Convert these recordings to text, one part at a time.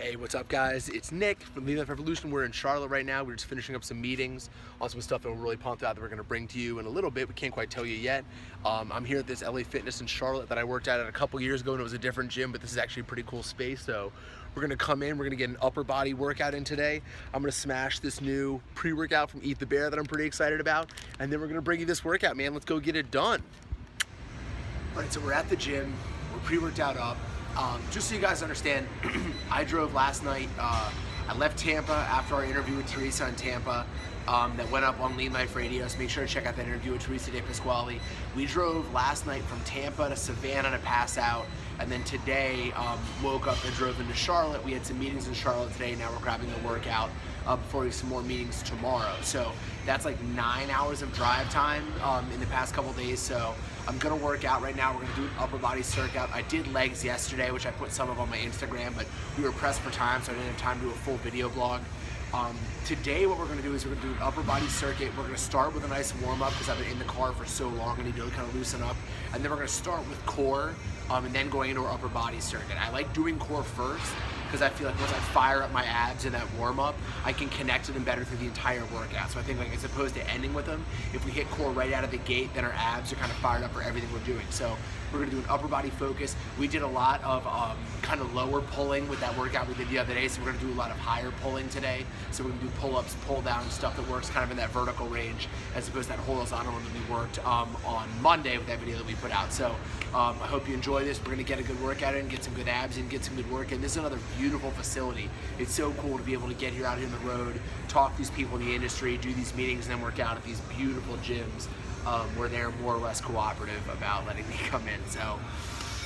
Hey, what's up guys? It's Nick from Lean Life Revolution. We're in Charlotte right now. We're just finishing up some meetings on some stuff that we're really pumped out that we're gonna bring to you in a little bit. We can't quite tell you yet. I'm here at this LA Fitness in Charlotte that I worked at a couple years ago, and it was a different gym, but this is actually a pretty cool space. So we're gonna come in, we're gonna get an upper body workout in today. I'm gonna smash this new pre-workout from Eat the Bear that I'm pretty excited about. And then we're gonna bring you this workout, man. Let's go get it done. All right, so we're at the gym. We're pre-worked out. Just so you guys understand, I drove last night. I left Tampa after our interview with Teresa in Tampa that went up on Lean Life Radio, so make sure to check out that interview with Teresa De Pasquale. We drove last night from Tampa to Savannah to pass out, and then today woke up and drove into Charlotte. We had some meetings in Charlotte today. Now we're grabbing a workout before we have some more meetings tomorrow. So that's like 9 hours of drive time in the past couple days. So I'm gonna work out right now. We're gonna do an upper body circuit. I did legs yesterday, which I put some of on my Instagram, but we were pressed for time, so I didn't have time to do a full video blog. Today what we're gonna do is we're gonna do an upper body circuit. We're gonna start with a nice warm up because I've been in the car for so long. I need to kind of loosen up. And then we're gonna start with core and then going into our upper body circuit. I like doing core first because I feel like once I fire up my abs in that warm up, I can connect to them better through the entire workout. So I think like as opposed to ending with them, if we hit core right out of the gate, then our abs are kind of fired up for everything we're doing. So we're gonna do an upper body focus. We did a lot of kind of lower pulling with that workout we did the other day, so we're gonna do a lot of higher pulling today. So we're gonna do pull-ups, pull-down, stuff that works kind of in that vertical range as opposed to that horizontal one that we worked on Monday with that video that we put out. So I hope you enjoy this. We're gonna get a good workout in, get some good abs in, get some good work in. This is another beautiful facility. It's so cool to be able to get here out here on the road, talk to these people in the industry, do these meetings, and then work out at these beautiful gyms where they're more or less cooperative about letting me come in. So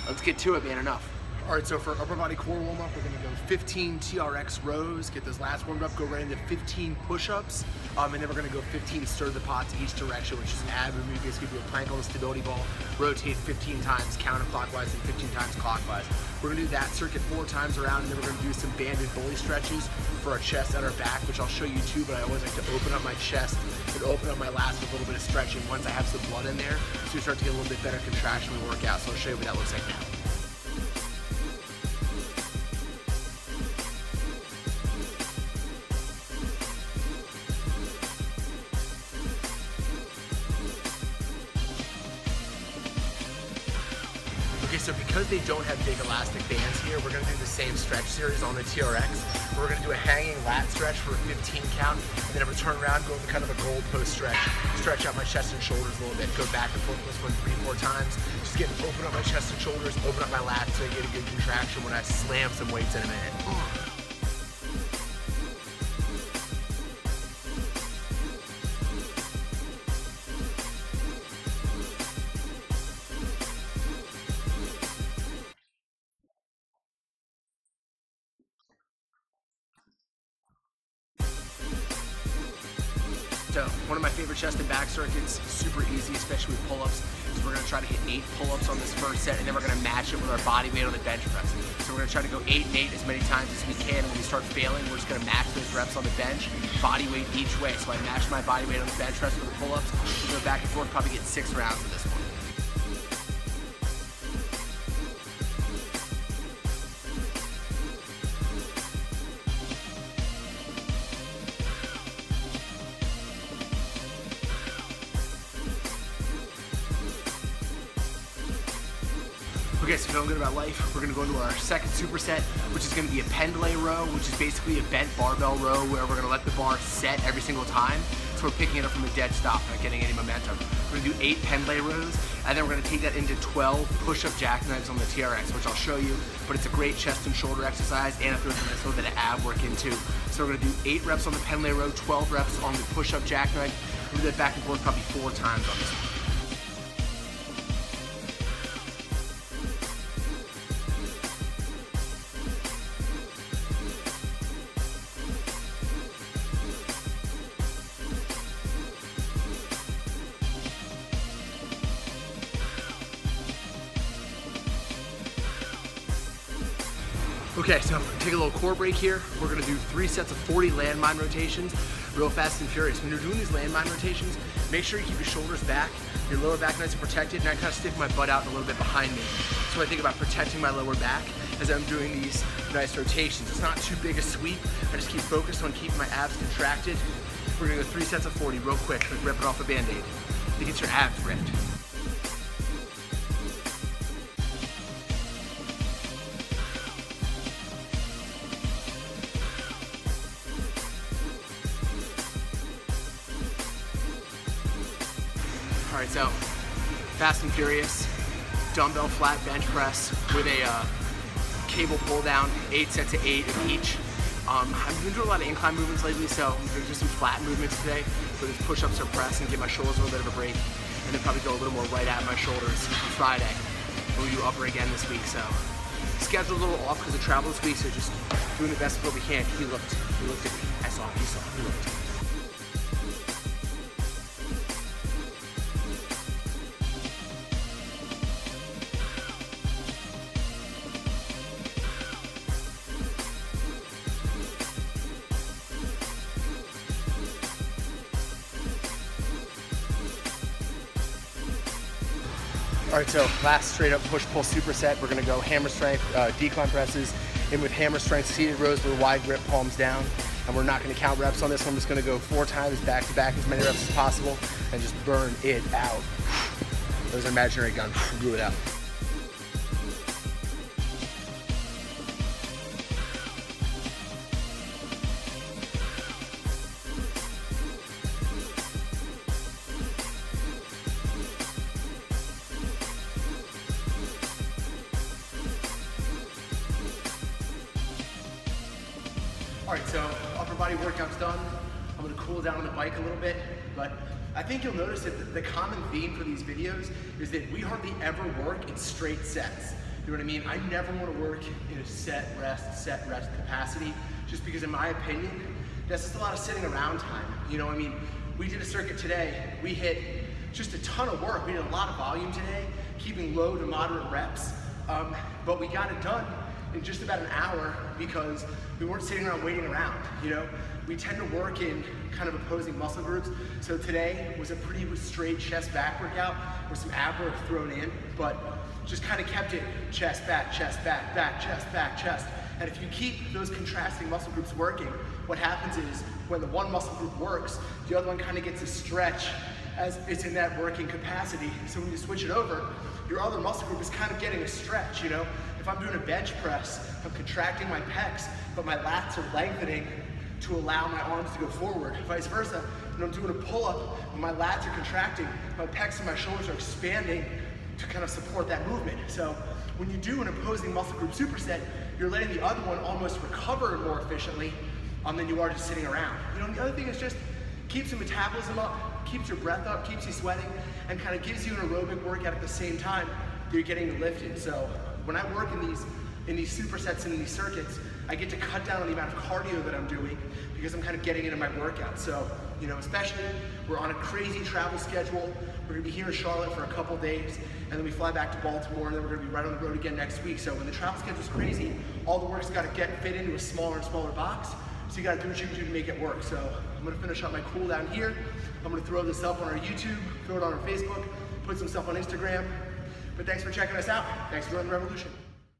let's get to it, man. Enough. All right, so for upper body core warm up, we're gonna go 15 TRX rows, get those last warmed up, go right into 15 push-ups, and then we're gonna go 15 stir the pot to each direction, which is an ab movement. Basically do a plank on the stability ball, rotate 15 times counterclockwise and 15 times clockwise. We're gonna do that circuit 4 times around, and then we're gonna do some banded bully stretches for our chest and our back, which I'll show you too, but I always like to open up my chest and open up my lats with a little bit of stretching once I have some blood in there, so we start to get a little bit better contraction when we work out. So I'll show you what that looks like now. Okay, so because they don't have big elastic bands here, we're gonna do the same stretch series on the TRX. We're gonna do a hanging lat stretch for a 15 count, and then I'm gonna turn around, go into kind of a goal post stretch, stretch out my chest and shoulders a little bit, go back and forth this one 3-4 times. Just get open up my chest and shoulders, open up my lats so I get a good contraction when I slam some weights in a minute. So one of my favorite chest and back circuits, super easy, especially with pull-ups, is we're gonna try to hit 8 pull-ups on this first set, and then we're gonna match it with our body weight on the bench press. So we're gonna try to go 8 and 8 as many times as we can, and when we start failing, we're just gonna match those reps on the bench, body weight each way. So I match my body weight on the bench press for the pull-ups, we go back and forth, probably get 6 rounds of this one. Okay, so feeling good about life. We're gonna go into our second superset, which is gonna be a pendlay row, which is basically a bent barbell row where we're gonna let the bar set every single time. So we're picking it up from a dead stop, not getting any momentum. We're gonna do 8 pendlay rows, and then we're gonna take that into 12 push-up jackknives on the TRX, which I'll show you, but it's a great chest and shoulder exercise, and it throws a nice little bit of ab work in too. So we're gonna do 8 reps on the pendlay row, 12 reps on the push-up jackknife. We'll do that back and forth probably 4 times on this one. Okay, so take a little core break here. We're gonna do 3 sets of 40 landmine rotations, real fast and furious. When you're doing these landmine rotations, make sure you keep your shoulders back. your lower back nice and protected, and I kind of stick my butt out a little bit behind me. So I think about protecting my lower back as I'm doing these nice rotations. It's not too big a sweep. I just keep focused on keeping my abs contracted. We're gonna go 3 sets of 40 real quick, like rip it off a Band-Aid to get your abs ripped. All right, so fast and furious, dumbbell flat bench press with a cable pull down, 8 sets of 8 of each. I've been doing a lot of incline movements lately, so I'm going to do some flat movements today, where there's push-ups or press and give my shoulders a little bit of a break, and then probably go a little more right at my shoulders on Friday. We'll do upper again this week, so schedule's a little off because of travel this week, so just doing the best of what we can. He looked at me. I saw him, he looked. All right, so last straight up push-pull superset. We're gonna go hammer strength, decline presses, in with hammer strength seated rows with a wide grip, palms down. And we're not gonna count reps on this one. I'm just gonna go 4 times back to back, as many reps as possible, and just burn it out. There's an imaginary gun, blew it out. All right, so upper body workout's done. I'm gonna cool down on the bike a little bit, but I think you'll notice that the common theme for these videos is that we hardly ever work in straight sets. You know what I mean? I never wanna work in a set, rest capacity, just because in my opinion, that's just a lot of sitting around time. You know, I mean, we did a circuit today, we hit just a ton of work. We did a lot of volume today, keeping low to moderate reps, but we got it done in just about an hour because we weren't sitting around waiting around, you know? We tend to work in kind of opposing muscle groups. So today was a pretty straight chest back workout with some ab work thrown in, but just kind of kept it chest, back, chest, back, chest. And if you keep those contrasting muscle groups working, what happens is when the one muscle group works, the other one kind of gets a stretch as it's in that working capacity. So when you switch it over, your other muscle group is kind of getting a stretch, you know? If I'm doing a bench press, I'm contracting my pecs, but my lats are lengthening to allow my arms to go forward. Vice versa, when I'm doing a pull-up, when my lats are contracting, my pecs and my shoulders are expanding to kind of support that movement. So when you do an opposing muscle group superset, you're letting the other one almost recover more efficiently than you are just sitting around. You know, and the other thing is just keeps your metabolism up, keeps your breath up, keeps you sweating, and kind of gives you an aerobic workout at the same time that you're getting lifted. So when I work in these supersets and in these circuits, I get to cut down on the amount of cardio that I'm doing because I'm kind of getting into my workout. So, you know, especially we're on a crazy travel schedule. We're gonna be here in Charlotte for a couple days, and then we fly back to Baltimore, and then we're gonna be right on the road again next week. So when the travel schedule's crazy, all the work's gotta fit into a smaller and smaller box. So you gotta do what you can do to make it work. So I'm gonna finish up my cool down here. I'm gonna throw this up on our YouTube, throw it on our Facebook, put some stuff on Instagram. But thanks for checking us out. Thanks for joining the revolution.